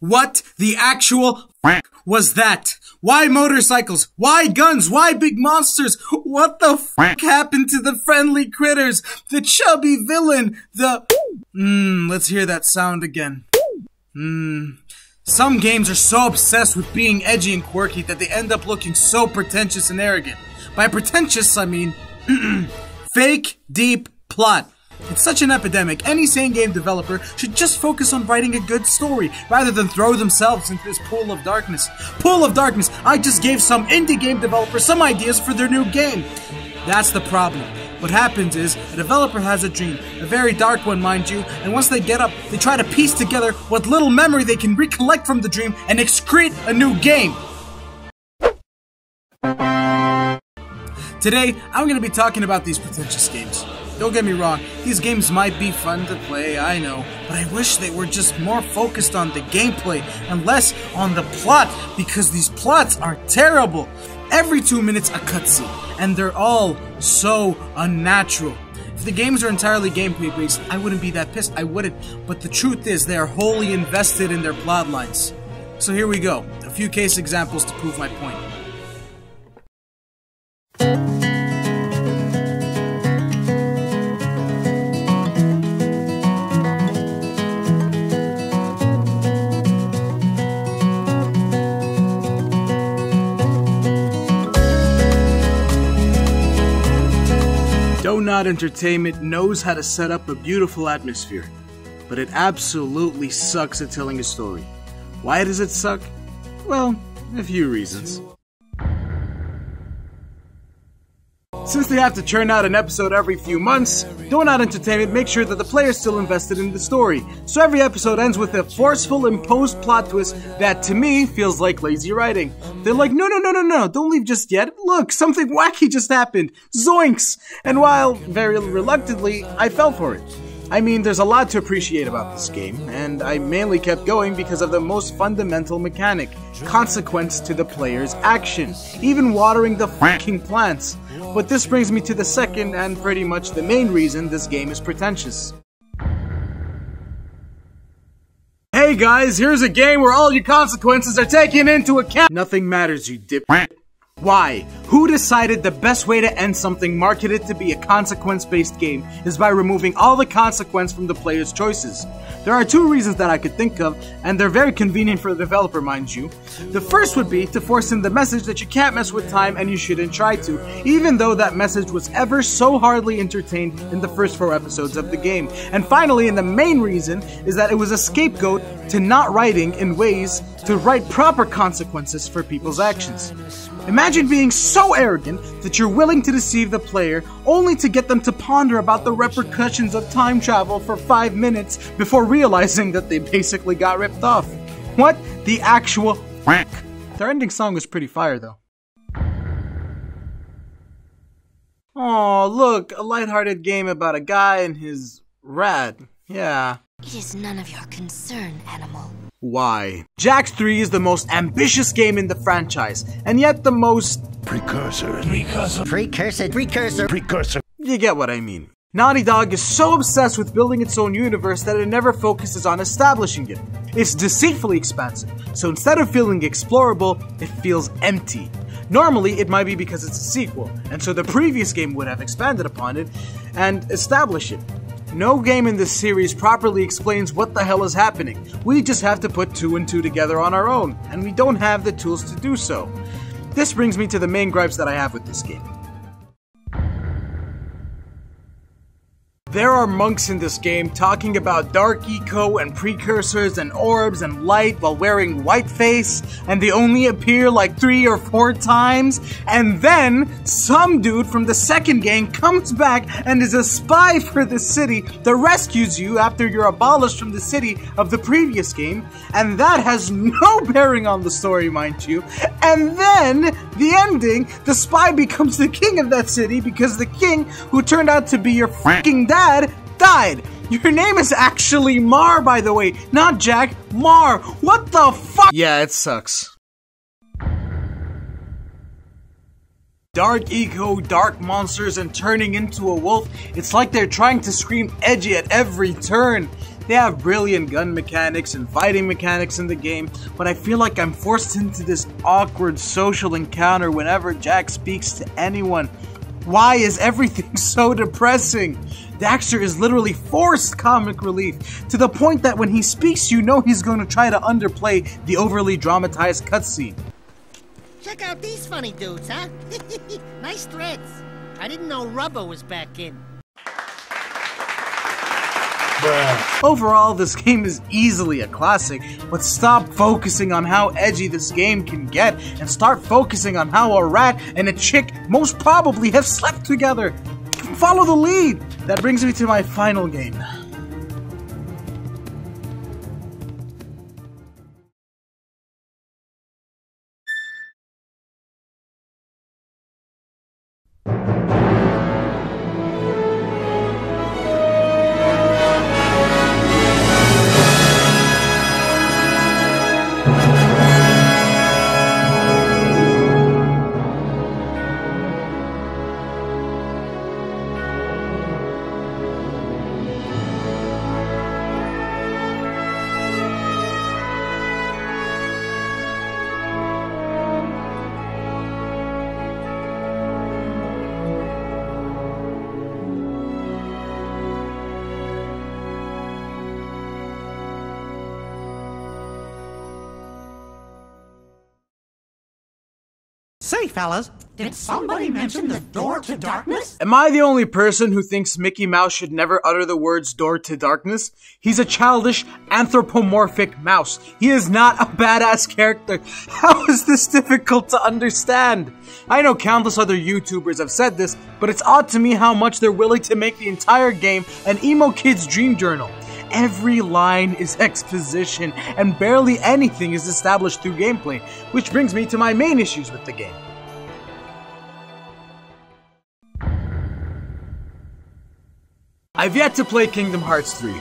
What the actual was that? Why motorcycles? Why guns? Why big monsters? What the happened to the friendly critters? The chubby villain? Let's hear that sound again. Some games are so obsessed with being edgy and quirky that they end up looking so pretentious and arrogant. By pretentious, I mean fake, deep plot. It's such an epidemic. Any sane game developer should just focus on writing a good story rather than throw themselves into this pool of darkness. Pool of darkness! I just gave some indie game developers some ideas for their new game. That's the problem. What happens is, a developer has a dream, a very dark one, mind you, and once they get up, they try to piece together what little memory they can recollect from the dream and excrete a new game. Today, I'm going to be talking about these pretentious games. Don't get me wrong, these games might be fun to play, I know, but I wish they were just more focused on the gameplay and less on the plot, because these plots are terrible. Every 2 minutes a cutscene, and they're all so unnatural. If the games are entirely gameplay based, I wouldn't be that pissed, I wouldn't, but the truth is they are wholly invested in their plot lines. So here we go, a few case examples to prove my point. Donut Entertainment knows how to set up a beautiful atmosphere, but it absolutely sucks at telling a story. Why does it suck? Well, a few reasons. Since they have to churn out an episode every few months, Donut Entertainment makes sure that the player's still invested in the story. So every episode ends with a forceful imposed plot twist that, to me, feels like lazy writing. They're like, no, don't leave just yet. Look, something wacky just happened. Zoinks! And while, very reluctantly, I fell for it. I mean, there's a lot to appreciate about this game, and I mainly kept going because of the most fundamental mechanic, consequence to the player's action, even watering the fucking plants. But this brings me to the second and pretty much the main reason this game is pretentious. Hey guys, here's a game where all your consequences are taken into account. Nothing matters, you dip. Why? Who decided the best way to end something marketed to be a consequence-based game is by removing all the consequence from the player's choices? There are two reasons that I could think of, and they're very convenient for the developer, mind you. The first would be to force in the message that you can't mess with time and you shouldn't try to, even though that message was ever so hardly entertained in the first 4 episodes of the game. And finally, and the main reason, is that it was a scapegoat to not writing in ways to write proper consequences for people's actions. Imagine being so arrogant that you're willing to deceive the player only to get them to ponder about the repercussions of time travel for 5 minutes before realizing that they basically got ripped off. What the actual f***? Their ending song was pretty fire though. Aw, look, a lighthearted game about a guy and his rat. Yeah. It is none of your concern, animal. Why? Jax 3 is the most ambitious game in the franchise, and yet the most... Precursor. You get what I mean. Naughty Dog is so obsessed with building its own universe that it never focuses on establishing it. It's deceitfully expansive, so instead of feeling explorable, it feels empty. Normally, it might be because it's a sequel, and so the previous game would have expanded upon it and established it. No game in this series properly explains what the hell is happening. We just have to put 2 and 2 together on our own, and we don't have the tools to do so. This brings me to the main gripes that I have with this game. There are monks in this game talking about dark eco and precursors and orbs and light while wearing whiteface, and they only appear like 3 or 4 times, and then some dude from the second game comes back and is a spy for the city that rescues you after you're abolished from the city of the previous game, and that has no bearing on the story, mind you. And then, the ending, the spy becomes the king of that city because the king, who turned out to be your fucking dad, died. Your name is actually Mar, by the way, not Jack, Mar. What the fuck? Yeah, it sucks. Dark eco, dark monsters, and turning into a wolf. It's like they're trying to scream edgy at every turn. They have brilliant gun mechanics and fighting mechanics in the game, but I feel like I'm forced into this awkward social encounter whenever Jack speaks to anyone. Why is everything so depressing? Daxter is literally forced comic relief, to the point that when he speaks you know he's going to try to underplay the overly dramatized cutscene. Check out these funny dudes, huh? Nice threads. I didn't know Rubber was back in. Overall, this game is easily a classic, but stop focusing on how edgy this game can get and start focusing on how a rat and a chick most probably have slept together. Follow the lead! That brings me to my final game. Say, fellas, did somebody mention the door to darkness? Am I the only person who thinks Mickey Mouse should never utter the words door to darkness? He's a childish, anthropomorphic mouse. He is not a badass character. How is this difficult to understand? I know countless other YouTubers have said this, but it's odd to me how much they're willing to make the entire game an emo kid's dream journal. Every line is exposition, and barely anything is established through gameplay, which brings me to my main issues with the game. I've yet to play Kingdom Hearts 3.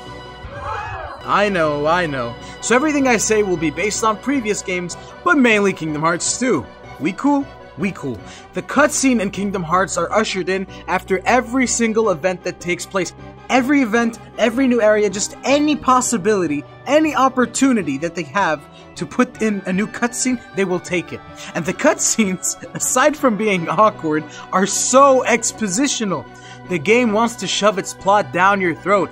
I know. So everything I say will be based on previous games, but mainly Kingdom Hearts 2. We cool? We cool. The cutscene in Kingdom Hearts are ushered in after every single event that takes place. Every event, every new area, just any possibility, any opportunity that they have to put in a new cutscene, they will take it. And the cutscenes, aside from being awkward, are so expositional. The game wants to shove its plot down your throat.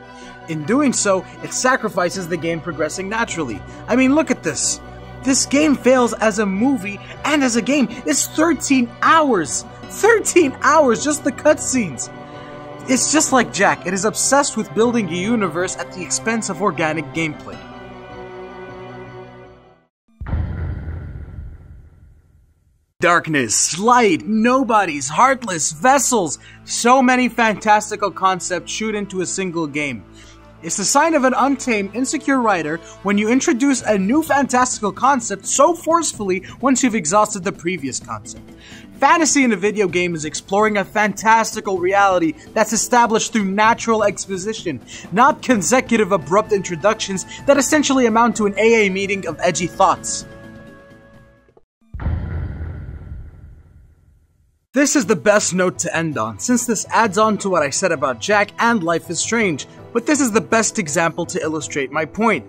In doing so, it sacrifices the game progressing naturally. I mean, look at this. This game fails as a movie and as a game. It's 13 hours. 13 hours, just the cutscenes. It's just like Jack, it is obsessed with building a universe at the expense of organic gameplay. Darkness, light, nobodies, heartless, vessels. So many fantastical concepts shoot into a single game. It's the sign of an untamed, insecure writer when you introduce a new fantastical concept so forcefully once you've exhausted the previous concept. Fantasy in a video game is exploring a fantastical reality that's established through natural exposition, not consecutive abrupt introductions that essentially amount to an AA meeting of edgy thoughts. This is the best note to end on, since this adds on to what I said about Jack and Life is Strange, but this is the best example to illustrate my point.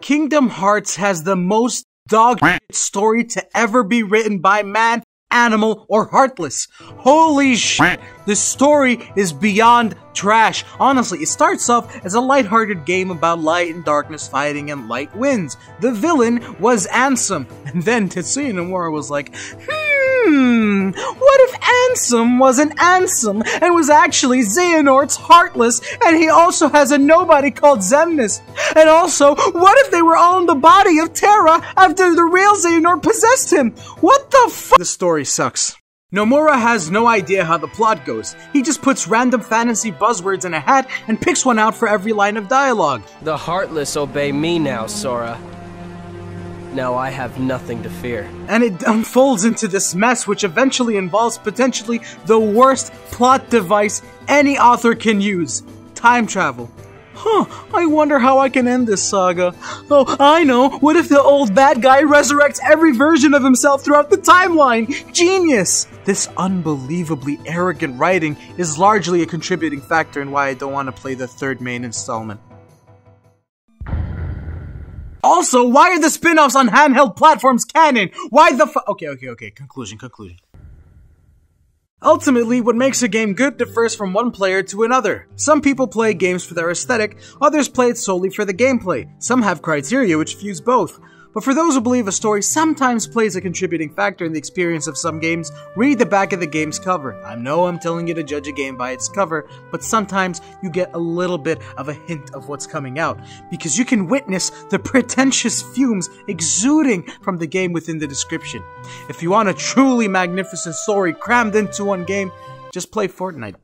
Kingdom Hearts has the most dog shit story to ever be written by man, animal, or heartless. Holy shit, this story is beyond trash. Honestly, it starts off as a lighthearted game about light and darkness fighting and light wins. The villain was Ansem, and then Tetsuya Nomura was like, what if Ansem wasn't Ansem and was actually Xehanort's Heartless, and he also has a nobody called Xemnas? And also, what if they were all in the body of Terra after the real Xehanort possessed him? What the f— The story sucks. Nomura has no idea how the plot goes. He just puts random fantasy buzzwords in a hat and picks one out for every line of dialogue. The Heartless obey me now, Sora. Now I have nothing to fear. And it unfolds into this mess, which eventually involves potentially the worst plot device any author can use: time travel. I wonder how I can end this saga. Oh, I know! What if the old bad guy resurrects every version of himself throughout the timeline? Genius! This unbelievably arrogant writing is largely a contributing factor in why I don't want to play the third main installment. Also, why are the spin-offs on handheld platforms canon? Why the Okay. Conclusion. Ultimately, what makes a game good differs from one player to another. Some people play games for their aesthetic, others play it solely for the gameplay. Some have criteria which fuse both. But for those who believe a story sometimes plays a contributing factor in the experience of some games, read the back of the game's cover. I know I'm telling you to judge a game by its cover, but sometimes you get a little bit of a hint of what's coming out, because you can witness the pretentious fumes exuding from the game within the description. If you want a truly magnificent story crammed into one game, just play Fortnite.